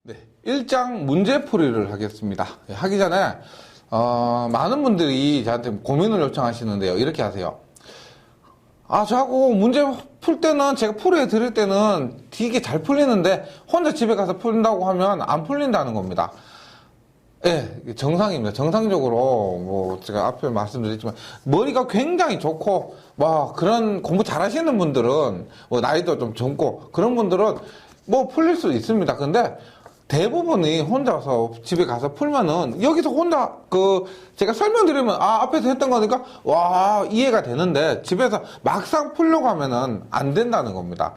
네, 1장 문제풀이를 하겠습니다. 하기 전에 많은 분들이 저한테 고민을 요청하시는데요. 이렇게 하세요. 저하고 문제 풀 때는 제가 풀이해 드릴 때는 되게 잘 풀리는데 혼자 집에 가서 푼다고 하면 안 풀린다는 겁니다. 예, 정상입니다. 정상적으로 뭐 제가 앞에 말씀드렸지만 머리가 굉장히 좋고 뭐 그런 공부 잘하시는 분들은 뭐 나이도 좀 젊고 그런 분들은 뭐 풀릴 수 있습니다. 근데 대부분이 혼자서 집에 가서 풀면은 여기서 혼자 제가 설명드리면 앞에서 했던 거니까 이해가 되는데 집에서 막상 풀려고 하면은 안 된다는 겁니다.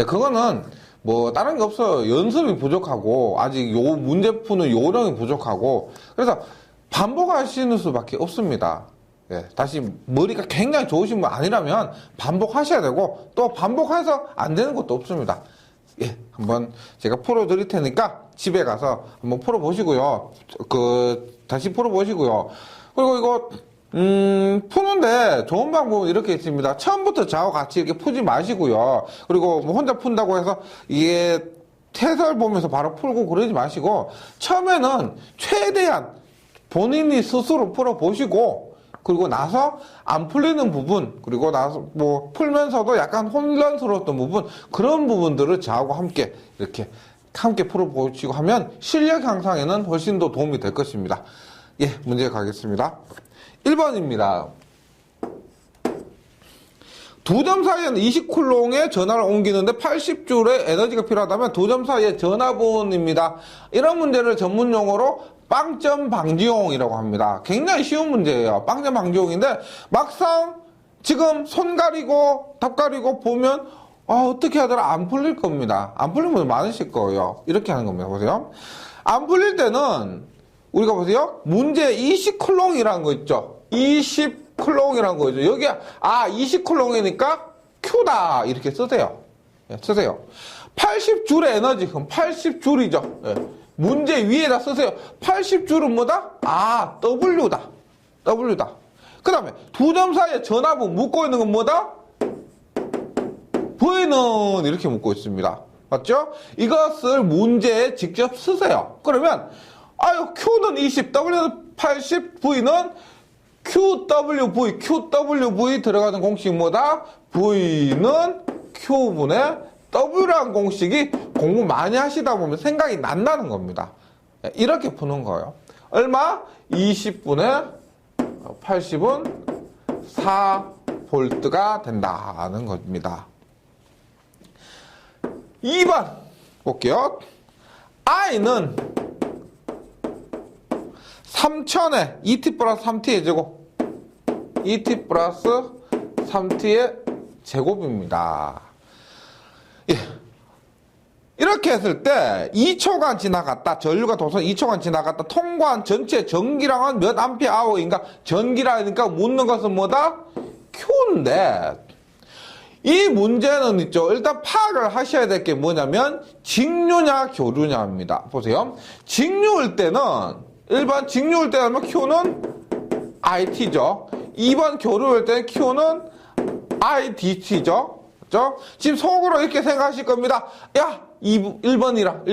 예, 그거는 뭐 다른 게 없어요. 연습이 부족하고 아직 요 문제 푸는 요령이 부족하고 그래서 반복하시는 수밖에 없습니다. 예, 다시 머리가 굉장히 좋으신 분 아니라면 반복하셔야 되고 또 반복해서 안 되는 것도 없습니다. 예, 한번 제가 풀어드릴 테니까 집에 가서 한번 풀어보시고요. 다시 풀어보시고요. 그리고 이거, 푸는데 좋은 방법은 이렇게 있습니다. 처음부터 저하고 같이 이렇게 푸지 마시고요. 그리고 뭐 혼자 푼다고 해서 이게 해설 보면서 바로 풀고 그러지 마시고, 처음에는 최대한 본인이 스스로 풀어보시고, 그리고 나서 안 풀리는 부분, 그리고 나서 뭐 풀면서도 약간 혼란스러웠던 부분, 그런 부분들을 저하고 함께 이렇게 함께 풀어보시고 하면 실력 향상에는 훨씬 더 도움이 될 것입니다. 예, 문제 가겠습니다. 1번입니다. 두 점 사이에는 20쿨롱의 전하를 옮기는데 80줄의 에너지가 필요하다면 두 점 사이의 전하분입니다. 이런 문제를 전문 용어로 빵점 방지용이라고 합니다. 굉장히 쉬운 문제예요. 빵점 방지용인데 막상 지금 손 가리고 답 가리고 보면 어떻게 하더라 안 풀릴 겁니다. 안 풀린 분들 많으실 거예요. 이렇게 하는 겁니다. 보세요. 안 풀릴 때는 우리가 보세요. 문제 20쿨롱이라는 거 있죠. 20쿨롱이라는 거 있죠. 여기 20쿨롱이니까 Q다 이렇게 쓰세요. 예, 쓰세요. 80줄의 에너지 그럼 80줄이죠. 예. 문제 위에다 쓰세요. 80줄은 뭐다? W다. W다. 그 다음에 두 점 사이에 전압은 묶고 있는 건 뭐다? V는 이렇게 묶고 있습니다. 맞죠? 이것을 문제에 직접 쓰세요. 그러면 Q는 20, W는 80, V는 QWV 들어가는 공식이 뭐다? V는 Q분의 W라는 공식이 공부 많이 하시다 보면 생각이 난다는 겁니다. 이렇게 푸는 거예요. 얼마? 20분의 80은 4V가 된다는 겁니다. 2번 볼게요. I는 3000에 2t 플러스 3t의 제곱 2t 플러스 3t의 제곱입니다. 예. 이렇게 했을 때 2초간 지나갔다. 전류가 도선 2초간 지나갔다. 통과한 전체 전기량은 몇 암페어 아워인가? 전기량이니까 묻는 것은 뭐다? Q인데 이 문제는 있죠. 일단 파악을 하셔야 될 게 뭐냐면 직류냐 교류냐입니다. 보세요. 직류일 때는 일반 직류일 때는 Q는 IT죠. 2번 교류일 때는 Q는 IDT죠. 그렇죠? 지금 속으로 이렇게 생각하실 겁니다. 1번으로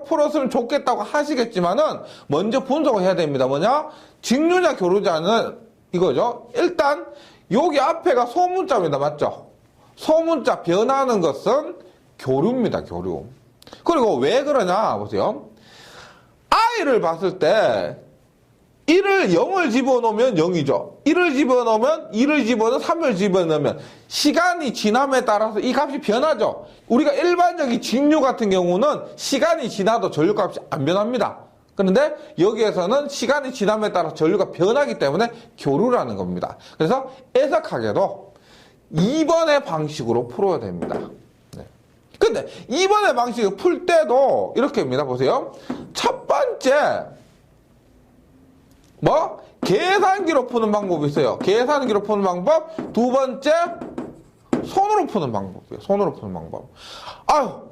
풀었으면 좋겠다고 하시겠지만은 먼저 분석을 해야 됩니다. 뭐냐? 직류냐 교류냐는 이거죠. 일단 여기 앞에가 소문자입니다. 맞죠? 소문자 변하는 것은 교류입니다. 교류. 그리고 왜 그러냐 보세요. I를 봤을 때 1을 0을 집어넣으면 0이죠. 1을 집어넣으면 2를 집어넣으면 3을 집어넣으면 시간이 지남에 따라서 이 값이 변하죠. 우리가 일반적인 직류 같은 경우는 시간이 지나도 전류값이 안 변합니다. 그런데 여기에서는 시간이 지남에 따라 전류가 변하기 때문에 교류라는 겁니다. 그래서 애석하게도 2번의 방식으로 풀어야 됩니다. 네. 근데 2번의 방식을 풀 때도 이렇게입니다. 보세요. 첫 번째 계산기로 푸는 방법이 있어요. 계산기로 푸는 방법. 두 번째 손으로 푸는 방법이에요. 손으로 푸는 방법.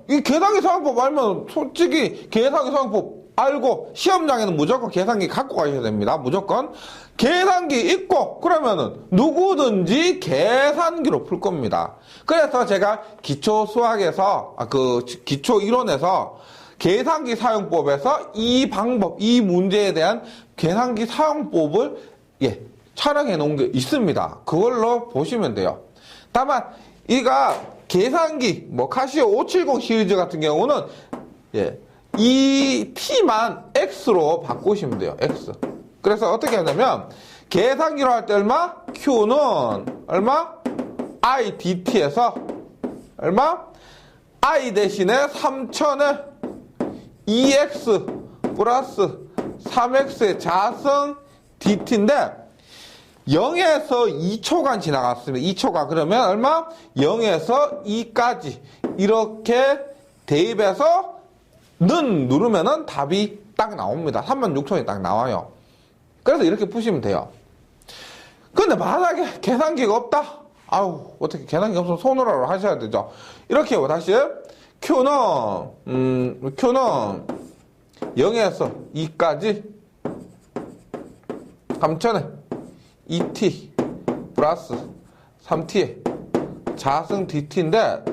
이 계산기 사용법 알면 솔직히 계산기 사용법 알고 시험장에는 무조건 계산기 갖고 가셔야 됩니다. 무조건 계산기 있고 그러면은 누구든지 계산기로 풀 겁니다. 그래서 제가 기초 수학에서 기초 이론에서 계산기 사용법에서 이 방법, 이 문제에 대한 계산기 사용법을 촬영해 놓은 게 있습니다. 그걸로 보시면 돼요. 다만 이가 계산기 카시오 570 시리즈 같은 경우는 이 t만 x로 바꾸시면 돼요. x. 그래서 어떻게 하냐면 계산기로 할 때 얼마? q는 얼마? i dt에서 얼마? i 대신에 3000에 2x 플러스 3x의 자승 dt인데 0에서 2초간 지나갔습니다. 2초간. 그러면 얼마? 0에서 2까지 이렇게 대입해서 는 누르면은 답이 딱 나옵니다. 36,000이 딱 나와요. 그래서 이렇게 푸시면 돼요. 근데 만약에 계산기가 없다? 아우, 어떻게 계산기가 없으면 손으로 하셔야 되죠. 이렇게 해요. 다시. Q는 0에서 2까지 3000에 2t 플러스 3t의 자승 dt인데,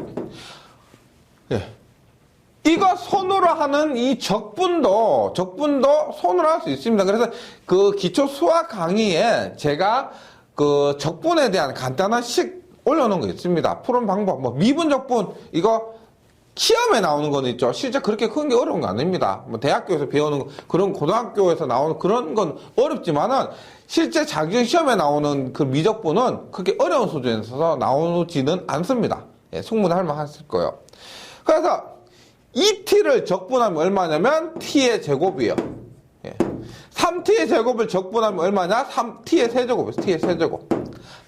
이거 손으로 하는 이 적분도 손으로 할 수 있습니다. 그래서 그 기초 수학 강의에 제가 그 적분에 대한 간단한 식 올려놓은 거 있습니다. 푸는 방법, 미분 적분, 이거 시험에 나오는 건 있죠. 실제 그렇게 큰 게 어려운 거 아닙니다. 대학교에서 배우는 그런 고등학교에서 나오는 그런 건 어렵지만은 실제 자기 시험에 나오는 그 미적분은 그렇게 어려운 수준에서 나오지는 않습니다. 충분히 할 만했을 거예요. 그래서 2t를 적분하면 얼마냐면 t의 제곱이에요. 3t의 제곱을 적분하면 얼마냐? 3t의 세제곱이에요. t의 세제곱.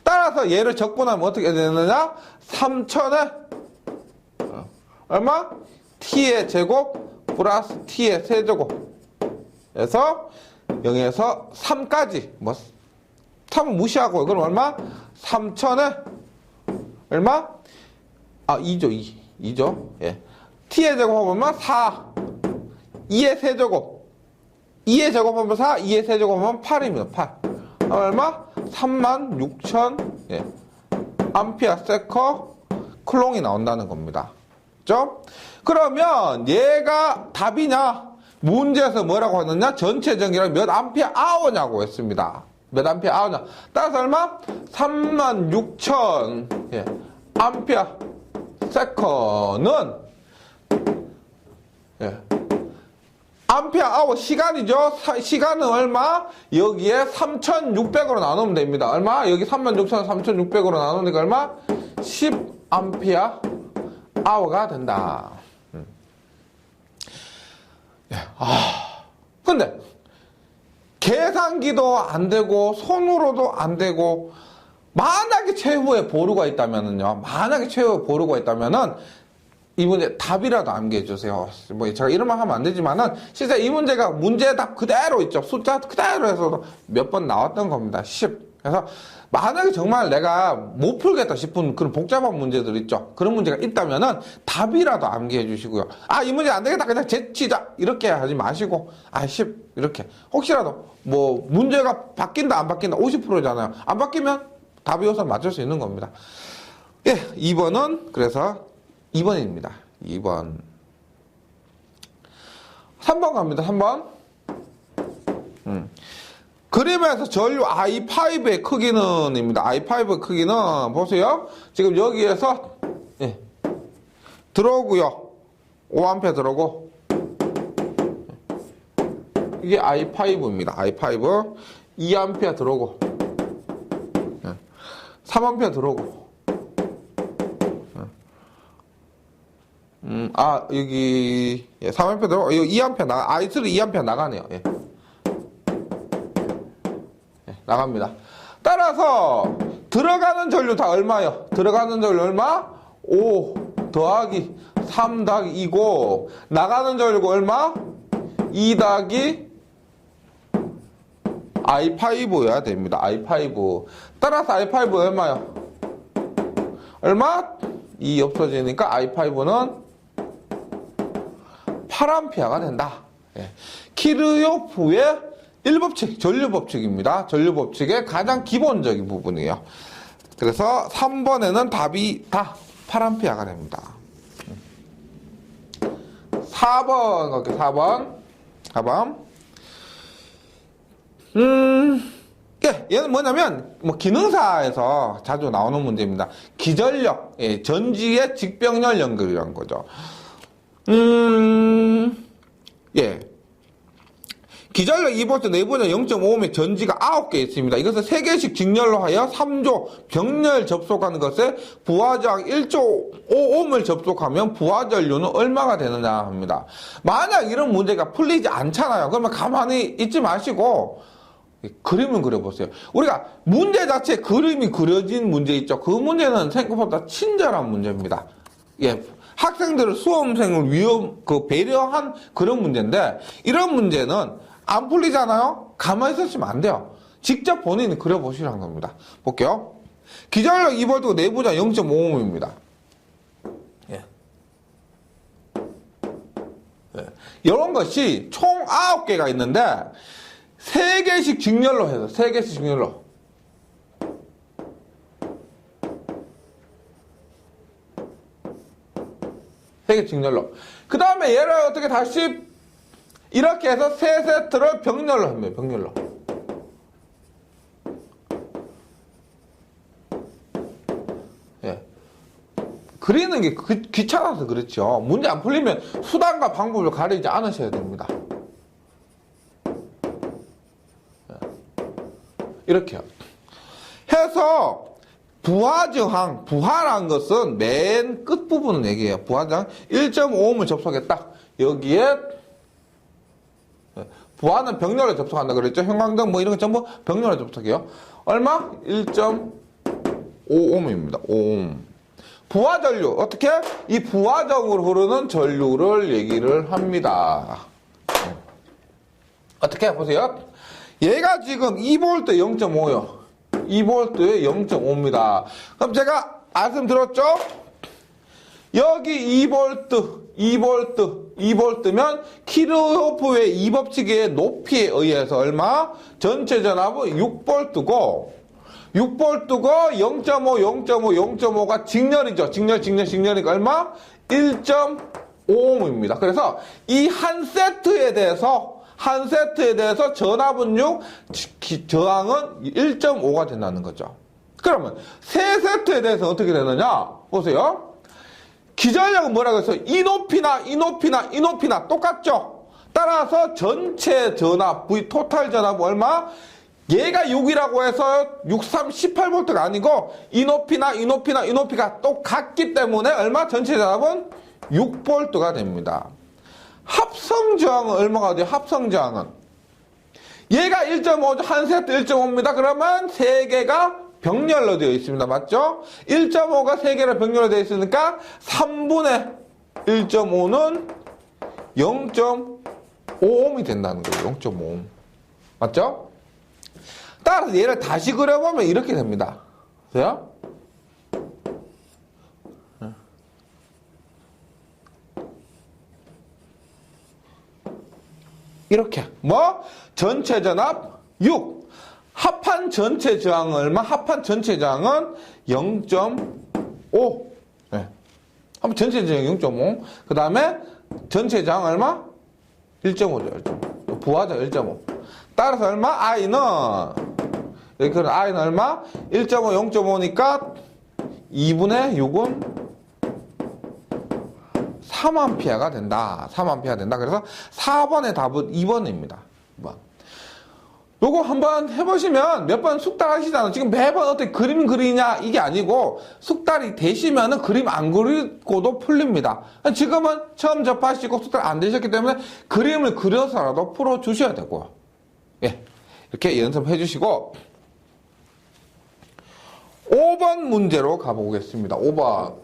따라서 얘를 적분하면 어떻게 되느냐? 3000에 얼마? t의 제곱 플러스 t의 세제곱. 그래서 0에서 3까지 3은 무시하고 그럼 얼마? 3000에 얼마? 2죠. t의 제곱하면 4, 2의 세제곱, 2의 제곱하면 4, 2의 세제곱하면 8입니다. 8. 얼마? 36,000 암페어 세커 클롱이 나온다는 겁니다. 그죠? 그러면 얘가 답이냐? 문제에서 뭐라고 하느냐? 전체 전기量몇 암페어 아워냐고 했습니다. 몇 암페어 아워냐? 따라서 얼마? 36,000 암페어 세커는 암페어 아워 시간이죠. 시간은 얼마? 여기에 3,600으로 나누면 됩니다. 얼마? 여기 36,000, 3,600으로 나누니까 얼마? 10 암페어 아워가 된다. 근데 계산기도 안 되고 손으로도 안 되고 만약에 최후의 보루가 있다면은요. 이 문제 답이라도 암기해 주세요. 제가 이런 말 하면 안 되지만은 실제 이 문제가 문제 답 그대로 있죠. 숫자 그대로 해서 몇 번 나왔던 겁니다. 10. 그래서 만약에 정말 내가 못 풀겠다 싶은 그런 복잡한 문제들 있죠. 그런 문제가 있다면은 답이라도 암기해 주시고요. 이 문제 안 되겠다. 그냥 제치자. 이렇게 하지 마시고 10 이렇게. 혹시라도 문제가 바뀐다 안 바뀐다 50%잖아요. 안 바뀌면 답이 우선 맞출 수 있는 겁니다. 2번은 그래서 2번입니다. 2번. 3번 갑니다. 3번. 그림에서 전류 I5의 크기는입니다. I5의 크기는 보세요. 지금 여기에서 들어오고요. 5A 들어오고 이게 I5입니다. I5 2A 들어오고 3A 들어오고 여기 3A 들어오고 여기 2A I3 2A 나가네요. 나갑니다. 따라서 들어가는 전류 다 얼마요? 들어가는 전류 얼마? 5 더하기 3 더하기 2고 나가는 전류가 얼마? 2 더하기 I5여야 됩니다. I5. 따라서 I5 얼마요? 얼마? 2 없어지니까 I5는 8A가 된다. 키르요프의 1법칙, 전류법칙입니다. 전류법칙의 가장 기본적인 부분이에요. 그래서 3번에는 답이 다 8A가 됩니다. 4번 갈게요. 4번. 4번. 예, 얘는 뭐냐면, 기능사에서 자주 나오는 문제입니다. 기전력, 예, 전지의 직병렬 연결이라는 거죠. 예. 기전력 2V 내부전 0.5ohm의 전지가 9개 있습니다. 이것을 3개씩 직렬로 하여 3조 병렬 접속하는 것에 부하저항 1.5ohm을 접속하면 부하전류는 얼마가 되느냐 합니다. 만약 이런 문제가 풀리지 않잖아요. 그러면 가만히 있지 마시고 그림을 그려보세요. 우리가 문제 자체에 그림이 그려진 문제 있죠. 그 문제는 생각보다 친절한 문제입니다. 예. 학생들을 수험생을 배려한 그런 문제인데, 이런 문제는 안 풀리잖아요? 가만히 있으시면 안 돼요. 직접 본인이 그려보시라는 겁니다. 볼게요. 기전력 2V 내부전 0.5ohm입니다. 예. 예. 이런 것이 총 9개가 있는데, 3개씩 직렬로 해서, 3개씩 직렬로. 세개 직렬로. 그 다음에 얘를 어떻게 다시 이렇게 해서 3세트를 병렬로 합니다. 병렬로. 예. 그리는 게 귀찮아서 그렇죠. 문제 안 풀리면 수단과 방법을 가리지 않으셔야 됩니다. 예. 이렇게요. 해서 부하저항, 부하란 것은 맨 끝부분을 얘기해요. 부하저항 1.5ohm을 접속했다. 여기에 부하는 병렬에 접속한다 그랬죠. 형광등 이런 거 전부 병렬에 접속해요. 얼마? 1.5ohm입니다. 5ohm. 부하전류. 어떻게? 이 부하정으로 흐르는 전류를 얘기를 합니다. 어떻게? 보세요. 얘가 지금 2V 0.5요. 2V에 0.5입니다. 그럼 제가 말씀드렸죠? 여기 2V면 키르호프의 이 법칙의 높이에 의해서 얼마? 전체 전압은 6V고 6V가 0.5, 0.5, 0.5가 직렬이죠. 직렬이니까 얼마? 1.5ohm입니다. 그래서 이 한 세트에 대해서 전압은 6, 저항은 1.5가 된다는 거죠. 그러면 세 세트에 대해서 어떻게 되느냐? 보세요. 기전력은 뭐라고 했어요? 이 높이나 똑같죠? 따라서 전체 전압, V 토탈 전압은 얼마? 얘가 6이라고 해서 63, 18V가 아니고 이 높이가 똑같기 때문에 얼마? 전체 전압은 6V가 됩니다. 합성 저항은 얼마가 돼요? 합성 저항은 얘가 1.5, 한 세트 1.5입니다. 그러면 3개가 병렬로 되어 있습니다. 맞죠? 1.5가 3개로 병렬로 되어 있으니까 3분의 1.5는 0.5ohm이 된다는 거예요. 0.5ohm. 맞죠? 따라서 얘를 다시 그려보면 이렇게 됩니다. 보세요. 이렇게 전체 전압 6 합한 전체 저항은 얼마? 합한 전체 저항은 0.5 네. 합한 전체 저항 0.5 그 다음에 전체 저항 얼마? 1.5죠 1.5 부하죠 1.5 따라서 얼마? I는 이렇게 I는 얼마? 1.5 0.5니까 2분의 6은 3A가 된다. 3A 된다. 그래서 4번의 답은 2번입니다. 2번. 요거 한번 해보시면 몇 번 숙달 하시잖아요. 지금 매번 어떻게 그림 그리냐 이게 아니고 숙달이 되시면은 그림 안 그리고도 풀립니다. 지금은 처음 접하시고 숙달 안 되셨기 때문에 그림을 그려서라도 풀어주셔야 되고요. 예. 이렇게 연습해 주시고 5번 문제로 가보겠습니다. 5번.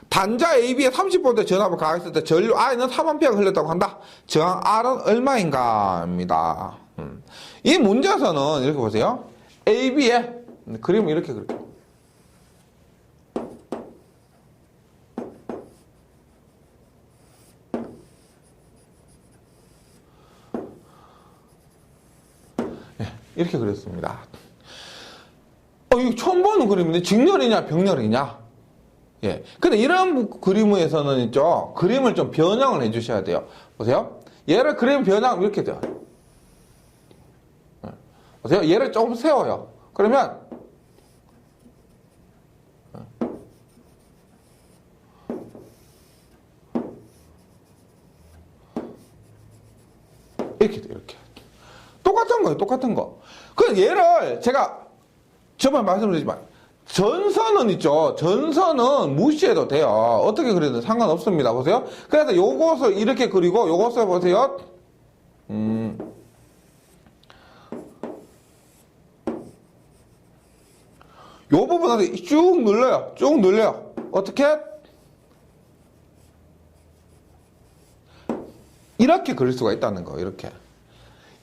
단자 AB에 30V 전압을 가했을 때 전류 I는 3A가 흘렀다고 한다. 저항 R은 얼마인가? 입니다. 이 문제에서는 이렇게 보세요. AB에 그림을 이렇게 그릴게요. 네, 이렇게 그렸습니다. 이거 처음 보는 그림인데 직렬이냐 병렬이냐? 예. 근데 이런 그림에서는 있죠. 그림을 좀 변형을 해 주셔야 돼요. 보세요. 얘를 그림 변형 이렇게 돼요. 보세요. 얘를 조금 세워요. 그러면 이렇게 돼요. 이렇게. 똑같은 거예요. 똑같은 거. 그 얘를 제가 저번에 말씀드렸지만 전선은 있죠. 전선은 무시해도 돼요. 어떻게 그려도 상관없습니다. 보세요. 그래서 요것을 이렇게 그리고 요것을 보세요. 요 부분을 쭉 눌러요. 쭉 눌려요. 어떻게? 이렇게 그릴 수가 있다는 거예요. 이렇게.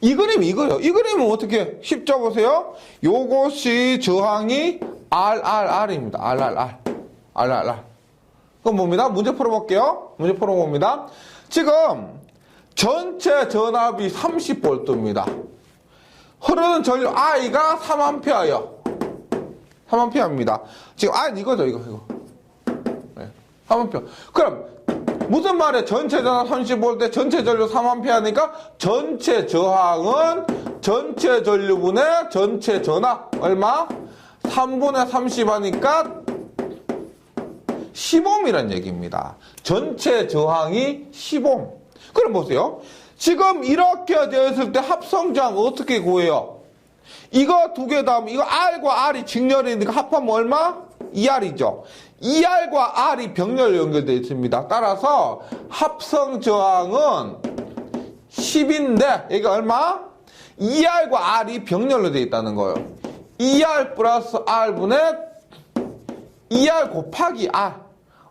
이 그림이 이거예요. 이 그림은 어떻게 쉽죠? 보세요. 요것이 저항이 RRR입니다. RRR. 그럼 뭡니다? 문제 풀어볼게요. 문제 풀어봅니다. 지금 전체 전압이 30V입니다. 흐르는 전류 I가 3A예요. 3A입니다. 지금 I는 이거죠. 이거. 네, 3A. 그럼 무슨 말이에요? 전체 전압 30V, 전체 전류 3A니까 전체 저항은 전체 전류분의 전체 전압 얼마? 3분의 30 하니까 10ohm이란 얘기입니다. 전체 저항이 10ohm. 그럼 보세요. 지금 이렇게 되어 있을 때 합성 저항 어떻게 구해요? 이거 두 개 다음 이거 R과 R이 직렬이니까 합하면 얼마? 2R이죠. 2R과 R이 병렬로 연결되어 있습니다. 따라서 합성 저항은 10인데 이게 얼마? 2R과 R이 병렬로 되어 있다는 거예요. 2R 플러스 R분의 2R 곱하기 R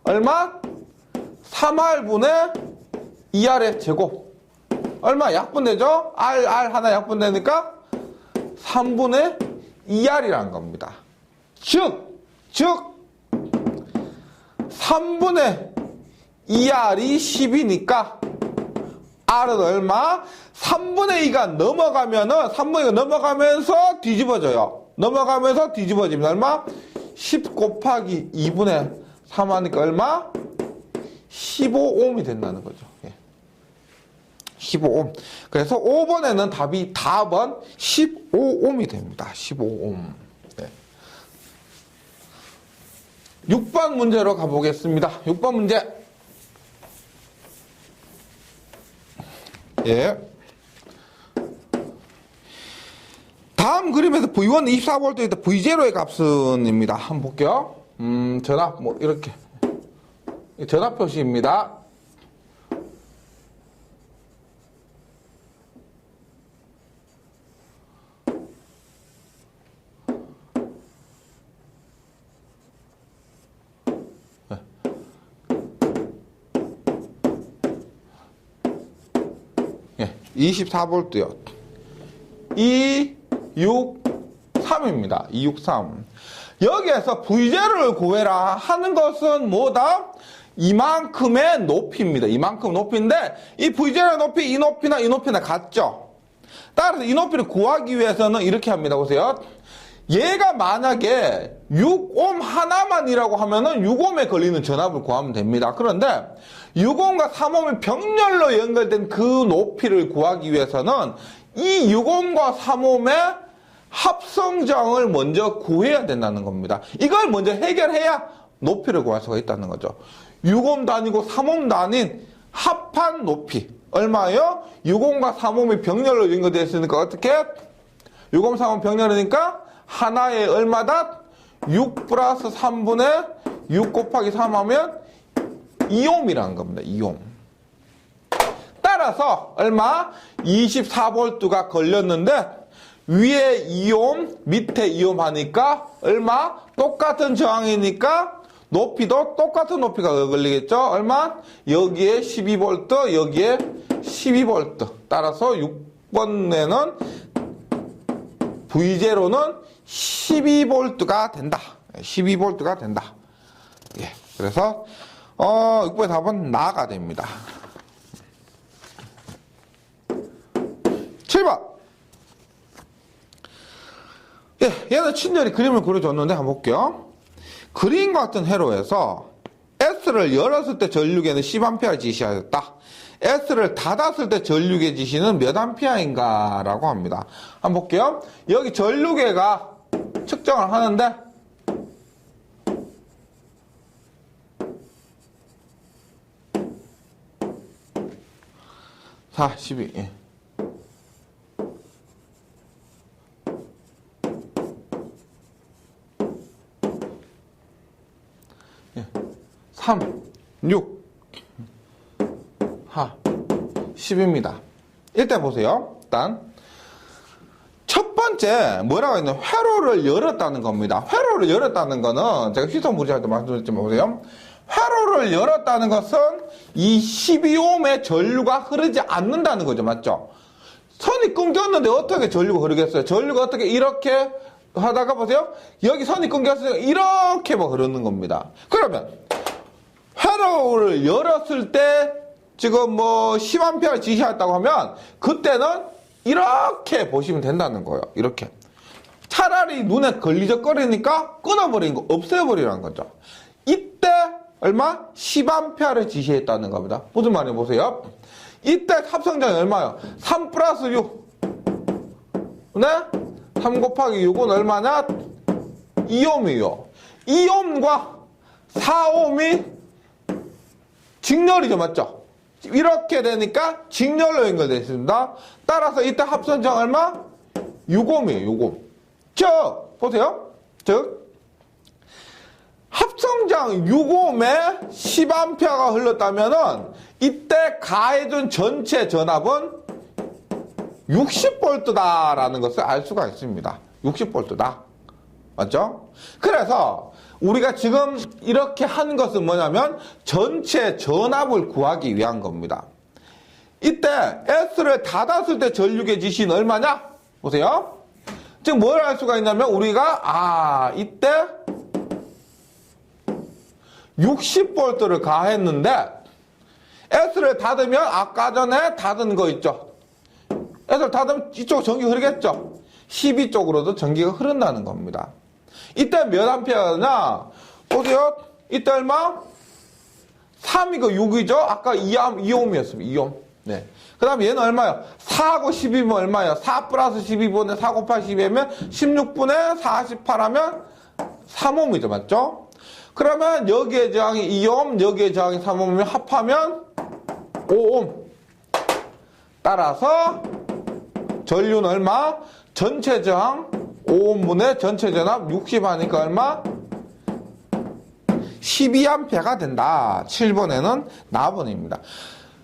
얼마? 3R분의 2R의 제곱 얼마? 약분되죠? R 하나 약분되니까 3분의 2R이라는 겁니다. 즉 3분의 2R이 10이니까 R은 얼마? 3분의 2가 넘어가면은 3분의 2가 넘어가면서 뒤집어져요. 넘어가면서 뒤집어집니다. 얼마? 10 곱하기 2분의 3 하니까 얼마? 15ohm이 된다는 거죠. 예. 15ohm. 그래서 5번에는 답은 15ohm이 됩니다. 15ohm. 네. 6번 문제로 가보겠습니다. 6번 문제. 예. 다음 그림에서 V1 24V일 때 V0의 값은입니다. 한번 볼게요. 전압, 이렇게. 전압 표시입니다. 예, 24V요. 263입니다. 263. 여기에서 V0를 구해라 하는 것은 뭐다? 이만큼의 높이입니다. 이만큼 높이인데 이 V0의 높이 이 높이나 같죠? 따라서 이 높이를 구하기 위해서는 이렇게 합니다. 보세요. 얘가 만약에 6ohm 하나만이라고 하면은 6ohm에 걸리는 전압을 구하면 됩니다. 그런데 6ohm과 3ohm이 병렬로 연결된 그 높이를 구하기 위해서는 이 6ohm과 3ohm의 합성정을 먼저 구해야 된다는 겁니다. 이걸 먼저 해결해야 높이를 구할 수가 있다는 거죠. 6ohm도 아니고 3ohm도 아닌 합한 높이. 얼마예요? 6ohm과 3ohm이 병렬로 연결되어 있으니까 어떻게? 6ohm, 3ohm 병렬이니까 하나에 얼마다? 6 플러스 3분의 6 곱하기 3 하면 2ohm이라는 겁니다. 2ohm. 따라서 얼마? 24V가 걸렸는데 위에 2ohm, 밑에 2ohm 하니까 얼마? 똑같은 저항이니까 높이도 똑같은 높이가 걸리겠죠? 얼마? 여기에 12V, 여기에 12V. 따라서 6번에는 V0는 12V가 된다. 12V가 된다. 예. 그래서 6번의 답은 나가 됩니다. 7번. 예, 얘는 친절히 그림을 그려줬는데 한번 볼게요. 그림과 같은 회로에서 S를 열었을 때 전류계는 10A를 지시하였다. S를 닫았을 때 전류계 지시는 몇 A인가 라고 합니다. 한번 볼게요. 여기 전류계가 측정을 하는데 자, 12. 예. 3, 6, 10입니다. 일단 보세요. 일단 첫 번째 뭐라고 했냐? 회로를 열었다는 겁니다. 회로를 열었다는 거는 제가 휘소 무리할 때 말씀드렸지만 보세요. 회로를 열었다는 것은 이 12옴의 전류가 흐르지 않는다는 거죠. 맞죠? 선이 끊겼는데 어떻게 전류가 흐르겠어요? 전류가 어떻게 이렇게 하다가 보세요. 여기 선이 끊겼으니까 이렇게 뭐 흐르는 겁니다. 그러면 회로를 열었을 때 지금 뭐 10A를 지시했다고 하면 그때는 이렇게 보시면 된다는 거예요. 이렇게. 차라리 눈에 걸리적거리니까 끊어버리는 거, 없애버리라는 거죠. 이때 얼마? 10A를 지시했다는 겁니다. 무슨 말이에요? 보세요. 이때 합성장이 얼마예요? 3 플러스 6. 네? 3 곱하기 6은 얼마냐? 2옴이에요. 2옴과 4옴이 직렬이죠. 맞죠? 이렇게 되니까 직렬로 연결되어 있습니다. 따라서 이때 합성장 얼마? 6옴이에요. 6옴. 즉 보세요. 즉 합성장 6옴에 10A가 흘렀다면은 이때 가해준 전체 전압은 60V다라는 것을 알 수가 있습니다. 60V다. 맞죠? 그래서 우리가 지금 이렇게 한 것은 뭐냐면 전체 전압을 구하기 위한 겁니다. 이때 S를 닫았을 때 전류계 지시는 얼마냐? 보세요. 지금 뭘 알 수가 있냐면 우리가 이때 60V를 가했는데 S를 닫으면 아까 전에 닫은 거 있죠. S를 닫으면 이쪽 전기가 흐르겠죠. 12쪽으로도 전기가 흐른다는 겁니다. 이때 몇 암페어냐? 보세요. 이때 얼마? 3이고 6이죠? 아까 2옴이었습니다. 2옴. 네. 그 다음에 얘는 얼마요? 4하고 12면 얼마요? 4 플러스 12분의 4 곱하기 12하면 16분의 48 하면 3옴이죠. 맞죠? 그러면 여기에 저항이 2옴, 여기에 저항이 3옴이면 합하면 5옴. 따라서 전류는 얼마? 전체 저항 5옴분의 전체 전압 60 하니까 얼마? 12A가 된다. 7번에는 나번입니다.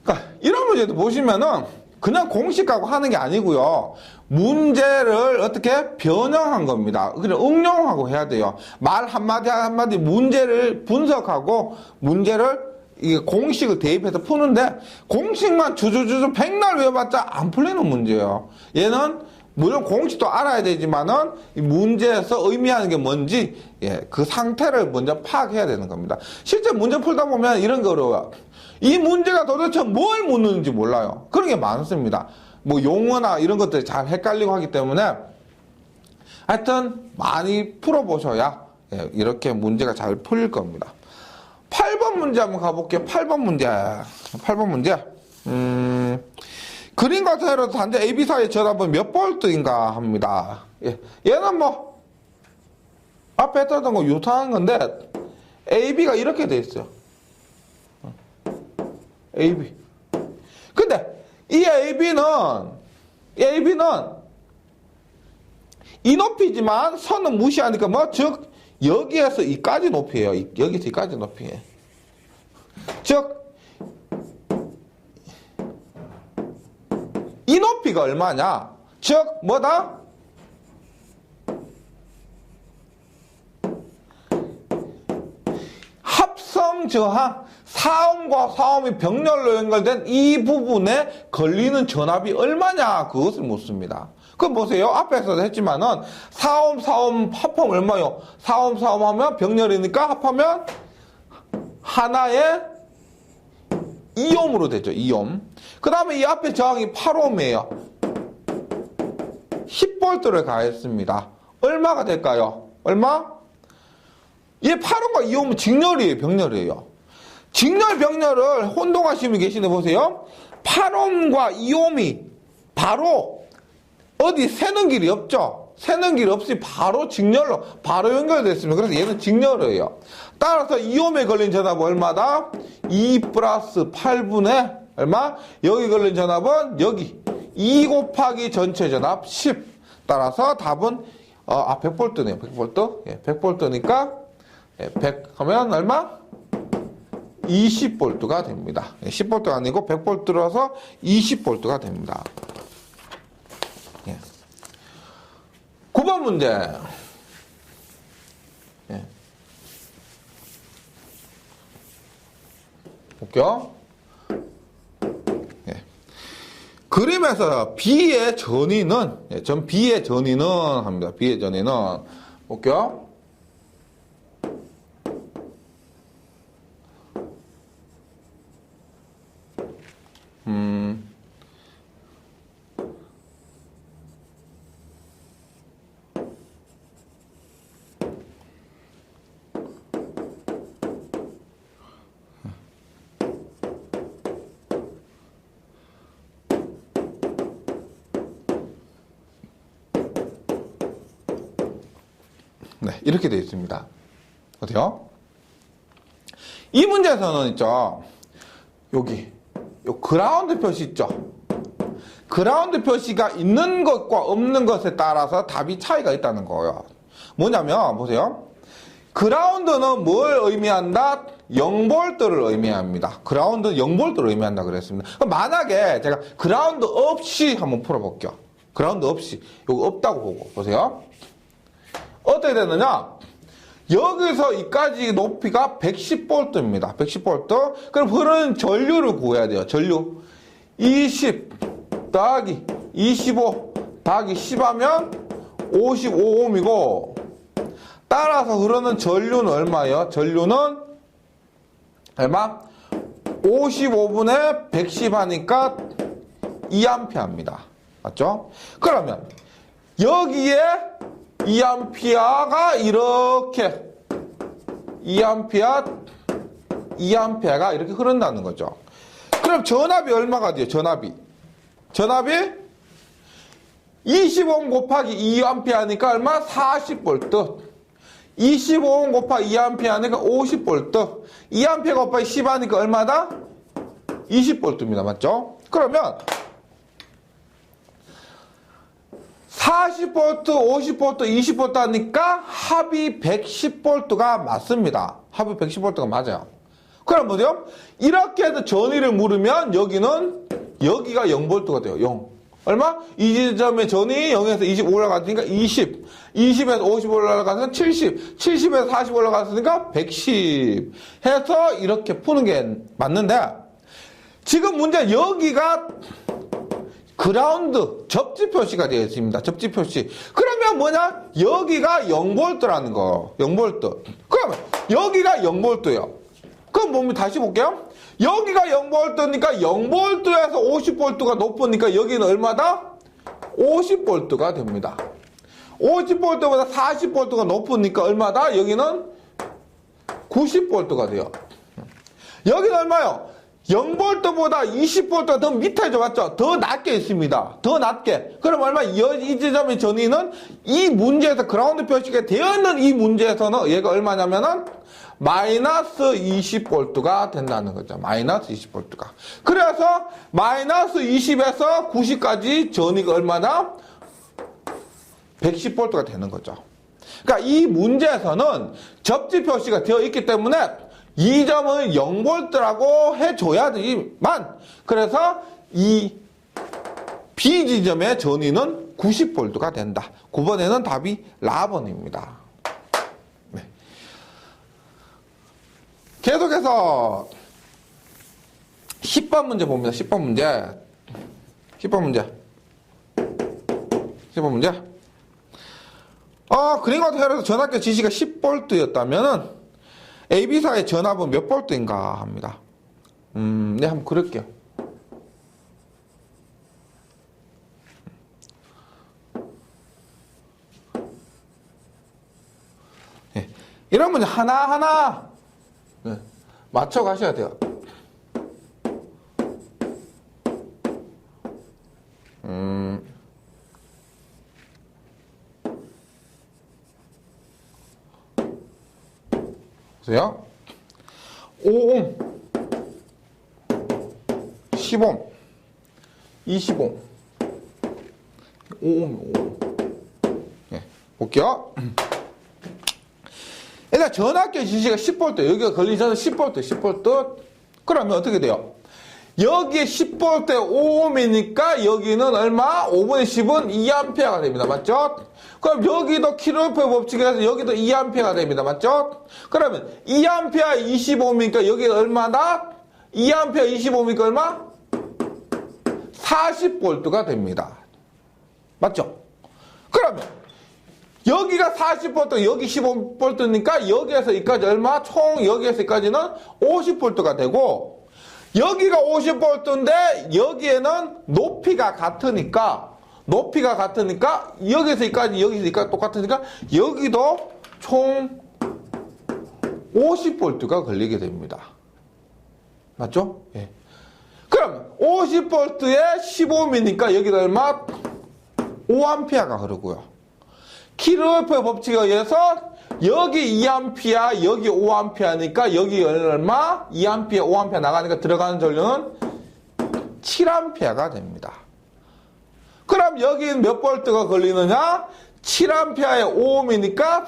그러니까 이런 문제도 보시면은 그냥 공식하고 하는 게 아니고요. 문제를 어떻게 변형한 겁니다. 그냥 응용하고 해야 돼요. 말 한마디 한마디 문제를 분석하고 문제를 이 공식을 대입해서 푸는데 공식만 주주주주 백날 외워봤자 안 풀리는 문제예요. 얘는 물론 공식도 알아야 되지만은 이 문제에서 의미하는 게 뭔지 그 상태를 먼저 파악해야 되는 겁니다. 실제 문제 풀다 보면 이런 게 어려워요. 이 문제가 도대체 뭘 묻는지 몰라요. 그런 게 많습니다. 뭐 용어나 이런 것들이 잘 헷갈리고 하기 때문에 하여튼 많이 풀어보셔야 이렇게 문제가 잘 풀릴 겁니다. 8번 문제 한번 가볼게요. 8번 문제. 8번 문제. 그림과 세로 단지 AB 사이의 전압은 몇 볼트인가 합니다. 얘는 뭐 앞에 했던 거 유사한 건데 AB가 이렇게 돼 있어요. AB. 근데 이 AB는 이 높이지만 선은 무시하니까 뭐 즉 여기에서 이까지 높이에요. 여기서 이까지 높이에요. 즉 이 높이가 얼마냐? 즉 뭐다? 합성 저항 4옴과 4옴이 병렬로 연결된 이 부분에 걸리는 전압이 얼마냐? 그것을 묻습니다. 그럼 보세요. 앞에서도 했지만은 4옴 4옴 합하면 얼마요? 4옴 4옴 하면 병렬이니까 합하면 하나에 2옴으로 되죠. 2옴. 그 다음에 이 앞에 저항이 8옴이에요. 10V를 가했습니다. 얼마가 될까요? 얼마? 이 8옴과 2옴은 직렬이에요. 병렬이에요. 직렬 병렬을 혼동하시는 계시네. 보세요. 8옴과 2옴이 바로 어디 새는 길이 없죠. 새는 길이 없이 바로 직렬로 바로 연결됐습니다. 그래서 얘는 직렬이에요. 따라서 2옴에 걸린 전압은 얼마다? 2 플러스 8분의 얼마? 여기 걸린 전압은 여기 2 곱하기 전체 전압 10. 따라서 답은 100볼트네요. 100볼트. 예, 100볼트니까 100 하면 얼마? 20볼트가 됩니다. 10볼트가 아니고 100볼트라서 20볼트가 됩니다. 예. 9번 문제. 예. 볼게요. 예. 그림에서 B의 전위는, 전 B의 전위는 합니다. B의 전위는. 볼게요. 네, 이렇게 되어 있습니다. 어때요? 이 문제에서는 있죠. 여기, 요 그라운드 표시 있죠. 그라운드 표시가 있는 것과 없는 것에 따라서 답이 차이가 있다는 거예요. 뭐냐면, 보세요. 그라운드는 뭘 의미한다? 0볼트를 의미합니다. 그라운드는 0볼트를 의미한다 그랬습니다. 그럼 만약에 제가 그라운드 없이 한번 풀어볼게요. 그라운드 없이. 요거 없다고 보고. 보세요. 어떻게 되느냐? 여기서 이까지 높이가 110볼트입니다. 110볼트. 그럼 흐르는 전류를 구해야 돼요. 전류. 20 더하기 25 더하기 10 하면 55옴이고, 따라서 흐르는 전류는 얼마예요? 전류는 얼마? 55분의 110 하니까 2A입니다. 맞죠? 그러면 여기에 2A가 이렇게 2A가 이렇게 흐른다는 거죠. 그럼 전압이 얼마가 돼요? 전압이 25옴 곱하기 2A 하니까 얼마? 40볼트. 25옴 곱하기 2A 하니까 50볼트. 2A 곱하기 10 하니까 얼마다? 20볼트입니다. 맞죠? 그러면 40볼트, 50볼트, 20볼트 하니까 합이 110볼트가 맞습니다. 합이 110볼트가 맞아요. 그럼 보세요. 이렇게 해서 전위를 물으면 여기가 0볼트가 돼요. 0. 얼마? 이 지점의 전위 0에서 20 올라갔으니까 20. 20에서 50 올라갔으니까 70. 70에서 40 올라갔으니까 110. 해서 이렇게 푸는 게 맞는데, 지금 문제 여기가 그라운드 접지 표시가 되어 있습니다. 접지 표시. 그러면 뭐냐? 여기가 0볼트라는 거. 0볼트. 그러면 여기가 0볼트예요. 그럼 뭡니까? 다시 볼게요. 여기가 0볼트니까 0볼트에서 50볼트가 높으니까 여기는 얼마다? 50볼트가 됩니다. 50볼트보다 40볼트가 높으니까 얼마다? 여기는 90볼트가 돼요. 여기는 얼마요? 0볼트보다 20볼트가 더 밑에죠. 맞죠? 더 낮게 있습니다. 더 낮게. 그럼 얼마? 이 지점의 전위는 이 문제에서 그라운드 표시가 되어 있는 이 문제에서는 얘가 얼마냐면은 마이너스 20볼트가 된다는 거죠. 마이너스 20볼트가. 그래서 마이너스 20에서 90까지 전위가 얼마나? 110볼트가 되는 거죠. 그러니까 이 문제에서는 접지 표시가 되어 있기 때문에 이 점은 0볼트라고 해줘야 되지만, 그래서 이 B 지점의 전위는 90볼트가 된다. 9번에는 답이 라번입니다. 네. 계속해서 10번 문제 봅니다. 10번 문제. 10번 문제. 10번 문제. 그림과 헤어에서 전압계 지시가 10볼트였다면은 AB사의 전압은 몇 볼트인가 합니다. 네, 한번 그릴게요. 네. 이런 문제 하나하나 맞춰 가셔야 돼요. 보세요. 5옴, 10옴, 20옴, 5옴. 예, 볼게요. 일단 전압계 지시가 10V, 여기가 걸리기 전에 10V. 그러면 어떻게 돼요? 여기에 10V 5옴이니까 여기는 얼마? 5분의 10은 2A가 됩니다. 맞죠? 그럼 여기도 킬로페어 법칙에서 여기도 2A가 됩니다. 맞죠? 그러면 2A 25니까 여기 얼마나? 2A 25니까 얼마? 40V가 됩니다. 맞죠? 그러면 여기가 40V, 여기 15V니까 여기에서 여기까지 얼마? 총 여기에서 여기까지는 50V가 되고 여기가 50V인데 여기에는 높이가 같으니까 여기에서 여기까지 여기서 여기까지 똑같으니까 여기도 총 50V가 걸리게 됩니다. 맞죠? 예. 그럼 50V에 15mm니까 여기도 얼마? 5A가 흐르고요. 킬로페어 법칙에 의해서 여기 2A, 여기 5A니까 여기 얼마? 2A, 5A 나가니까 들어가는 전류는 7A가 됩니다. 그럼 여기 몇 볼트가 걸리느냐? 7A에 5옴이니까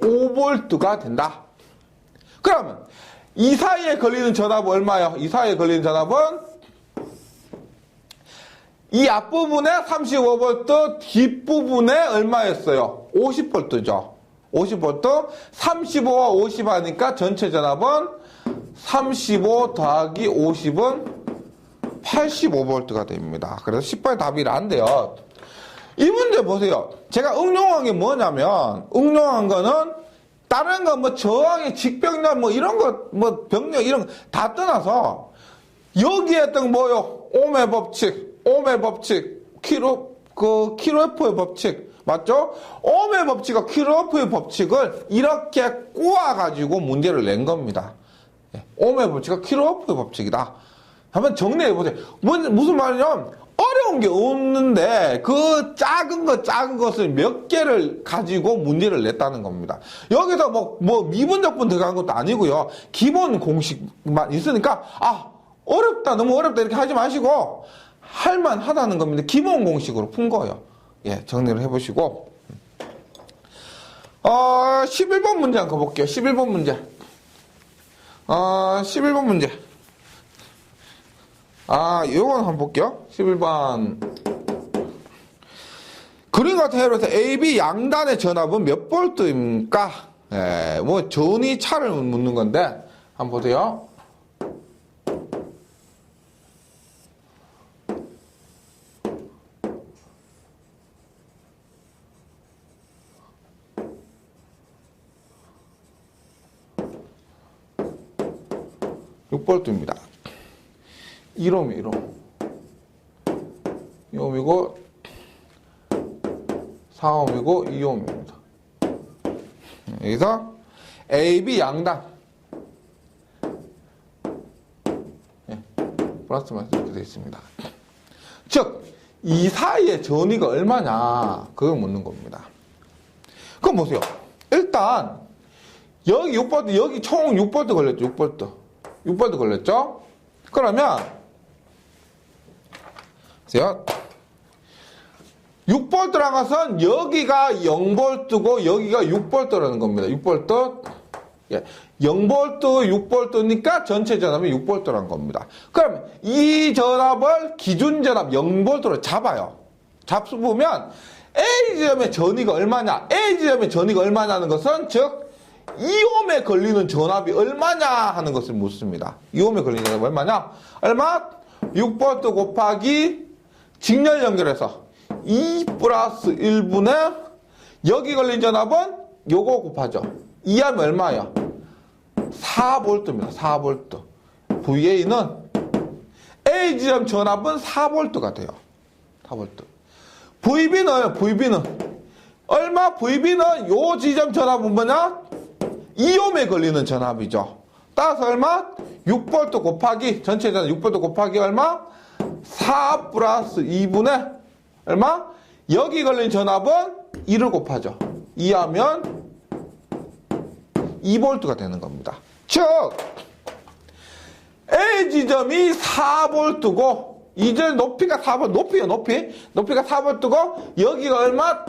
35V가 된다. 그러면 이 사이에 걸리는 전압은 얼마예요? 이 사이에 걸리는 전압은 이 앞부분에 35V, 뒷부분에 얼마였어요? 50V죠. 50V, 35와 50 하니까 전체 전압은 35 더하기 50은 85V가 됩니다. 그래서 10번의 답이 안 돼요. 이 문제 보세요. 제가 응용한 게 뭐냐면, 응용한 거는 다른 거 뭐 저항의 직병력 뭐 이런 거, 뭐 병력 이런 거 다 떠나서 여기에 했던 뭐요? 옴의 법칙, 킬로프의 법칙, 맞죠? 옴의 법칙과 킬로프의 법칙을 이렇게 꼬아가지고 문제를 낸 겁니다. 옴의 법칙과 킬로프의 법칙이다. 한번 정리해보세요. 무슨 말이냐면, 어려운 게 없는데, 그 작은 것을 몇 개를 가지고 문제를 냈다는 겁니다. 여기서 뭐 미분적분 들어간 것도 아니고요. 기본 공식만 있으니까, 어렵다, 너무 어렵다, 이렇게 하지 마시고, 할만하다는 겁니다. 기본 공식으로 푼 거예요. 예, 정리를 해보시고. 11번 문제 한번 가볼게요. 11번 문제. 11번 문제. 요건 한번 볼게요. 11번. 그림 같은 회로에서 AB 양단의 전압은 몇 볼트입니까? 예, 뭐, 전위 차를 묻는 건데, 한번 보세요. 볼트입니다. 1옴이 2옴이고 4옴이고 2옴입니다. 여기서 AB 양단 플러스 마이너스 이렇게 되어 있습니다. 즉, 이 사이의 전위가 얼마냐 그걸 묻는 겁니다. 그럼 보세요. 일단 여기 6볼트, 여기 총 6볼트 걸렸죠. 6볼트 걸렸죠? 그러면 보세요. 6볼트라는 것은 여기가 0볼트고 여기가 6볼트라는 겁니다. 6볼트. 예. 0볼트, 6볼트니까 전체 전압이 6볼트라는 겁니다. 그럼 이 전압을 기준 전압 0볼트로 잡아요. 잡수면 A 지점의 전위가 얼마냐? A 지점의 전위가 얼마냐는 것은 즉 2옴에 걸리는 전압이 얼마냐 하는 것을 묻습니다. 2옴에 걸리는 전압이 얼마냐? 얼마? 6볼트 곱하기 직렬 연결해서 2 플러스 1분의 여기 걸린 전압은 요거 곱하죠. 2하면 얼마예요? 4V입니다. 4V. VA는 A 지점 전압은 4V가 돼요. 4V. VB는 얼마? VB는 요 지점 전압은 뭐냐? 2옴에 걸리는 전압이죠. 따라서 얼마? 6V 곱하기, 전체 전압 6V 곱하기 얼마? 4 플러스 2분의 얼마? 여기 걸린 전압은 2를 곱하죠. 2하면 2V가 되는 겁니다. 즉, A 지점이 4V고, 이제 높이가 4V, 높이요, 높이가 4V고, 여기가 얼마?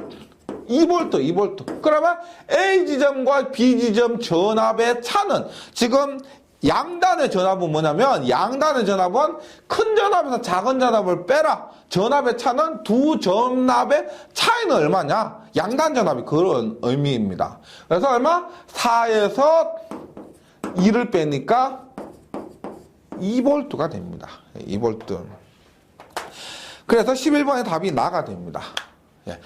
2V. 그러면 A 지점과 B 지점 전압의 차는, 지금 양단의 전압은 뭐냐면, 양단의 전압은 큰 전압에서 작은 전압을 빼라. 전압의 차는 두 전압의 차이는 얼마냐? 양단 전압이 그런 의미입니다. 그래서 얼마? 4에서 2를 빼니까 2V가 됩니다. 2V. 그래서 11번의 답이 나가 됩니다. 예.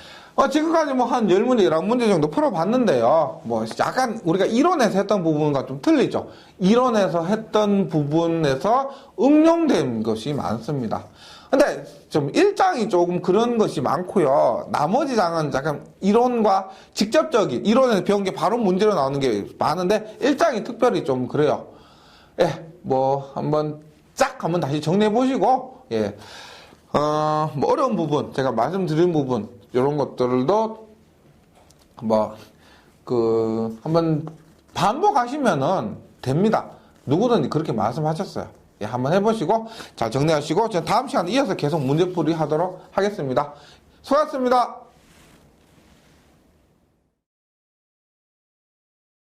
지금까지 뭐 한 10문제, 11문제 정도 풀어봤는데요. 뭐 약간 우리가 이론에서 했던 부분과 좀 틀리죠. 이론에서 했던 부분에서 응용된 것이 많습니다. 근데 좀 1장이 조금 그런 것이 많고요. 나머지 장은 약간 이론과 직접적인, 이론에서 배운 게 바로 문제로 나오는 게 많은데 1장이 특별히 좀 그래요. 예, 뭐 한번 다시 정리해 보시고, 예. 뭐 어려운 부분, 제가 말씀드린 부분, 이런 것들도 한번 반복하시면은 됩니다. 누구든 그렇게 말씀하셨어요. 예, 한번 해보시고 잘 정리하시고, 다음 시간에 이어서 계속 문제풀이 하도록 하겠습니다. 수고하셨습니다.